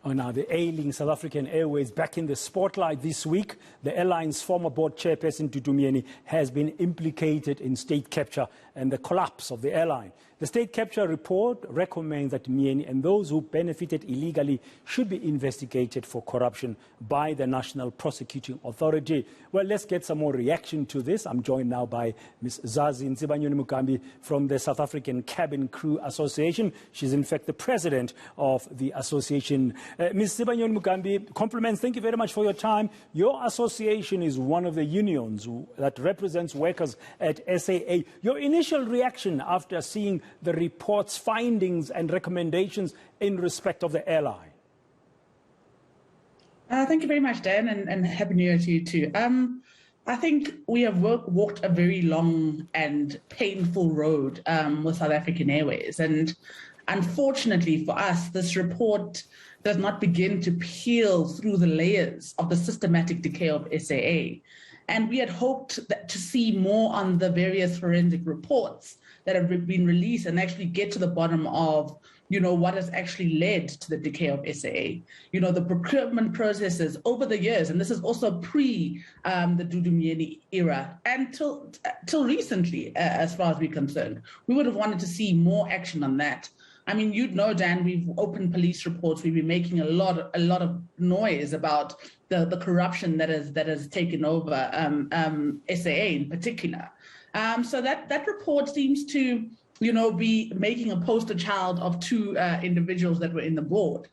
Oh, now, the ailing South African Airways back in the spotlight this week. The airline's former board chairperson, Dudu Myeni, has been implicated in state capture and the collapse of the airline. The state capture report recommends that Myeni and those who benefited illegally should be investigated for corruption by the National Prosecuting Authority. Well, let's get some more reaction to this. I'm joined now by Ms. Zazi Nsibanyoni-Mugambi from the South African Cabin Crew Association. She's in fact the president of the association. Ms. Nsibanyoni-Mugambi, compliments. Thank you very much for your time. Your association is one of the unions that represents workers at SAA. Your initial reaction after seeing the report's findings and recommendations in respect of the airline? Thank you very much, Dan, and Happy New Year to you too. I think we have walked a very long and painful road with South African Airways. And unfortunately for us, this report does not begin to peel through the layers of the systematic decay of SAA. And we had hoped to see more on the various forensic reports that have been released and actually get to the bottom of, what has actually led to the decay of SAA. The procurement processes over the years, and this is also pre the Dudu Myeni era, and till recently, as far as we're concerned, we would have wanted to see more action on that. I mean, Dan, we've opened police reports. We've been making a lot of noise about the corruption that has taken over SAA in particular. So that report seems to, be making a poster child of two individuals that were in the board,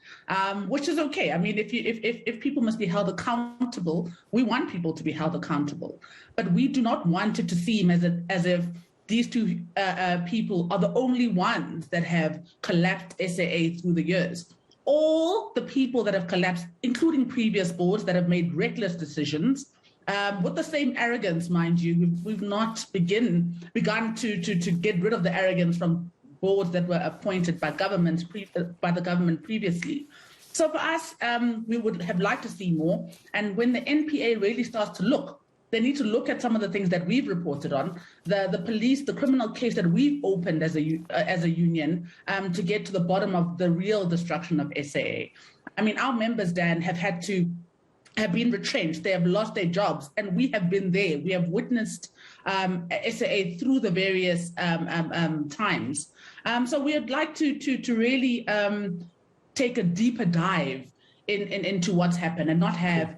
which is okay. I mean, if people must be held accountable, we want people to be held accountable, but we do not want it to seem as if these two people are the only ones that have collapsed SAA through the years. All the people that have collapsed, including previous boards that have made reckless decisions, with the same arrogance, mind you, we've not begun to get rid of the arrogance from boards that were appointed by the government previously. So for us, we would have liked to see more. And when the NPA really starts to look, they need to look at some of the things that we've reported on, the police, the criminal case that we've opened as a union to get to the bottom of the real destruction of SAA. I mean, our members, Dan, have been retrenched. They have lost their jobs, and we have been there. We have witnessed SAA through the various times. So we would like to really take a deeper dive into what's happened and not have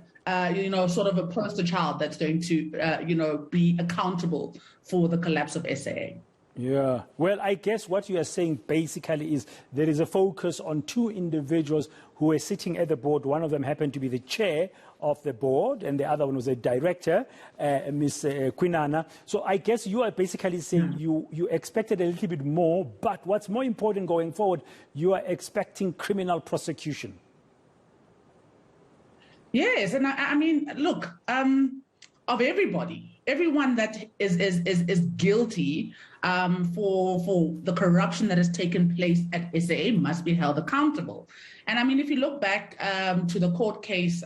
sort of a poster child that's going to, be accountable for the collapse of SAA. Yeah. Well, I guess what you are saying basically is there is a focus on two individuals who were sitting at the board. One of them happened to be the chair of the board, and the other one was a director, Ms. Kwinana. So I guess you are basically saying you expected a little bit more, but what's more important going forward, you are expecting criminal prosecution. Yes, and I mean, look, of everyone that is guilty for the corruption that has taken place at SAA must be held accountable. And I mean, if you look back to the court case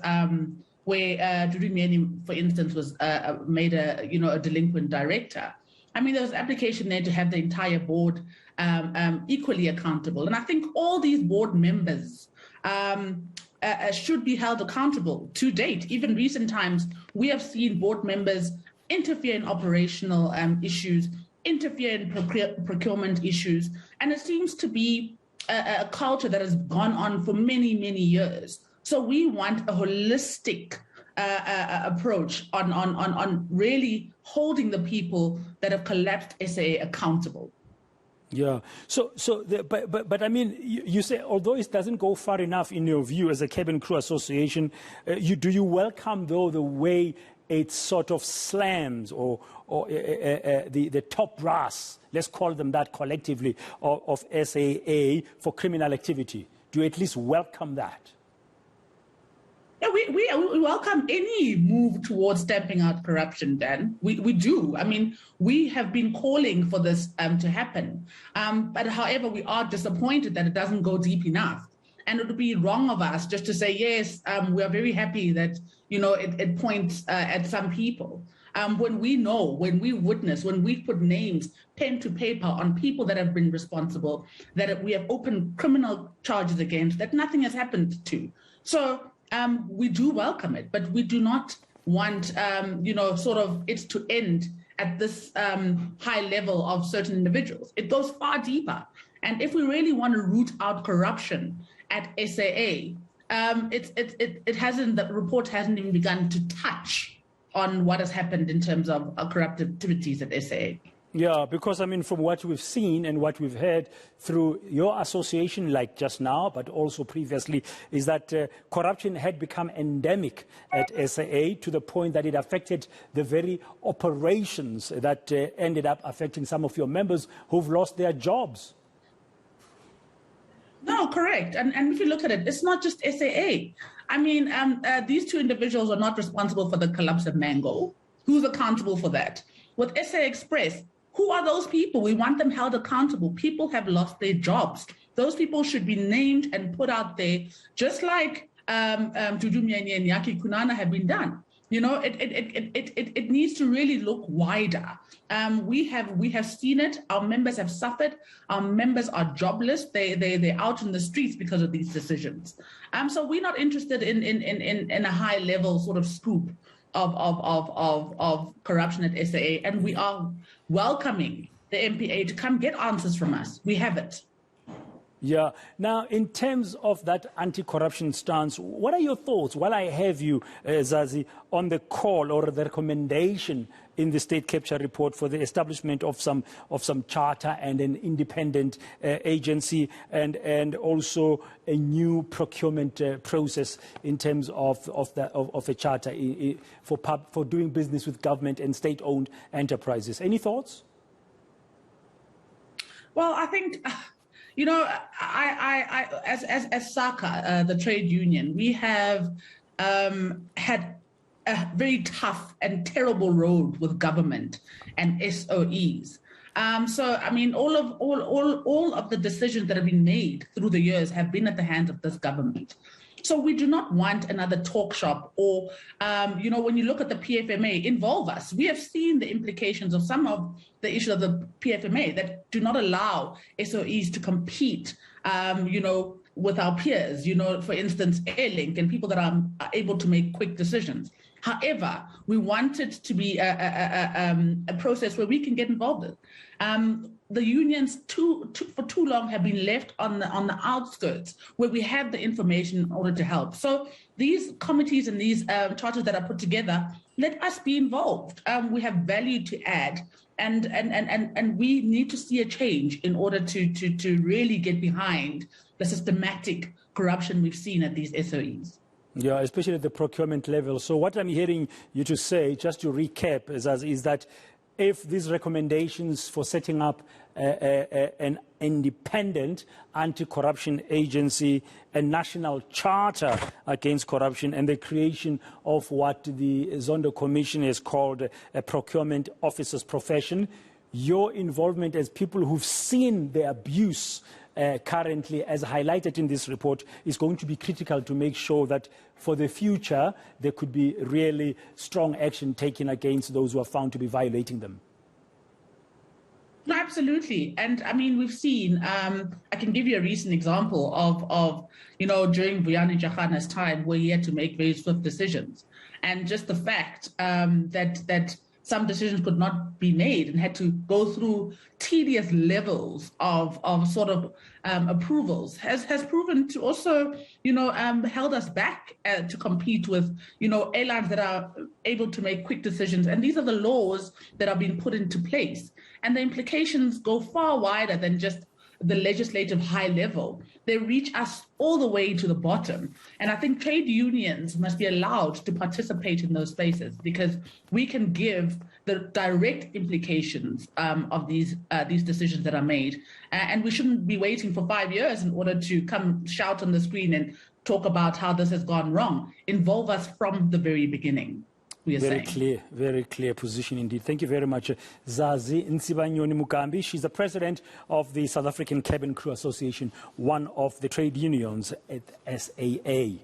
where Dudu Myeni, for instance, was made a delinquent director, I mean, there was an application there to have the entire board equally accountable. And I think all these board members should be held accountable. To date, even recent times, we have seen board members interfere in operational issues, interfere in procurement issues, and it seems to be a culture that has gone on for many, many years. So we want a holistic approach on really holding the people that have collapsed SAA accountable. Yeah. But I mean, you say, although it doesn't go far enough in your view as a cabin crew association, do you welcome, though, the way it sort of slams or the top brass, let's call them that collectively, of SAA for criminal activity? Do you at least welcome that? Yeah, we welcome any move towards stamping out corruption, Dan. We do. I mean, we have been calling for this to happen. But however, we are disappointed that it doesn't go deep enough. And it would be wrong of us just to say, yes, we are very happy that, it points at some people. when we know, when we witness, when we put names, pen to paper on people that have been responsible, that we have opened criminal charges against, that nothing has happened to. So we do welcome it, but we do not want, sort of it to end at this high level of certain individuals. It goes far deeper. And if we really want to root out corruption at SAA, the report hasn't even begun to touch on what has happened in terms of corrupt activities at SAA. Yeah, because, I mean, from what we've seen and what we've heard through your association, like just now, but also previously, is that corruption had become endemic at SAA to the point that it affected the very operations that ended up affecting some of your members who've lost their jobs. No, correct. And if you look at it, it's not just SAA. I mean, these two individuals are not responsible for the collapse of Mango. Who's accountable for that? With SA Express, who are those people? We want them held accountable. People have lost their jobs. Those people should be named and put out there, just like Dudu Myeni and Yaki Kunana have been done. You know, it needs to really look wider. We have seen it. Our members have suffered. Our members are jobless. They're out in the streets because of these decisions. So we're not interested in a high level sort of scoop of corruption at SAA, and we are welcoming the MPA to come get answers from us. We have it. Yeah. Now, in terms of that anti-corruption stance, what are your thoughts, while I have you, Zazi, on the call or the recommendation in the state capture report for the establishment of some charter and an independent agency, and also a new procurement process in terms of a charter for doing business with government and state-owned enterprises? Any thoughts? Well, I think. You know, as SACA, the trade union, we have had a very tough and terrible road with government and SOEs. So, I mean, all of the decisions that have been made through the years have been at the hands of this government. So we do not want another talk shop or, when you look at the PFMA, involve us. We have seen the implications of some of the issues of the PFMA that do not allow SOEs to compete, with our peers, for instance, ailing and people that are able to make quick decisions. However, we want it to be a process where we can get involved in. The unions for too long have been left on the outskirts where we have the information in order to help. So these committees and these charters that are put together, let us be involved. We have value to add, and we need to see a change in order to really get behind the systematic corruption we've seen at these SOEs. Yeah, especially at the procurement level. So what I'm hearing you to say, just to recap, is that if these recommendations for setting up an independent anti-corruption agency, a national charter against corruption, and the creation of what the Zondo Commission has called a procurement officer's profession, your involvement as people who've seen the abuse currently, as highlighted in this report, is going to be critical to make sure that for the future there could be really strong action taken against those who are found to be violating them. No, absolutely. And I mean, we've seen, I can give you a recent example of during Vuyani Jagana's time where he had to make very swift decisions. And just the fact that some decisions could not be made and had to go through tedious levels of approvals has proven to also, held us back to compete with, airlines that are able to make quick decisions. And these are the laws that are being put into place. And the implications go far wider than just the legislative high level. They reach us all the way to the bottom. And I think trade unions must be allowed to participate in those spaces because we can give the direct implications of these decisions that are made. And we shouldn't be waiting for 5 years in order to come shout on the screen and talk about how this has gone wrong. Involve us from the very beginning. Very clear position indeed. Thank you very much, Zazi Nsibanyoni-Mugambi. She's the president of the South African Cabin Crew Association, one of the trade unions at SAA.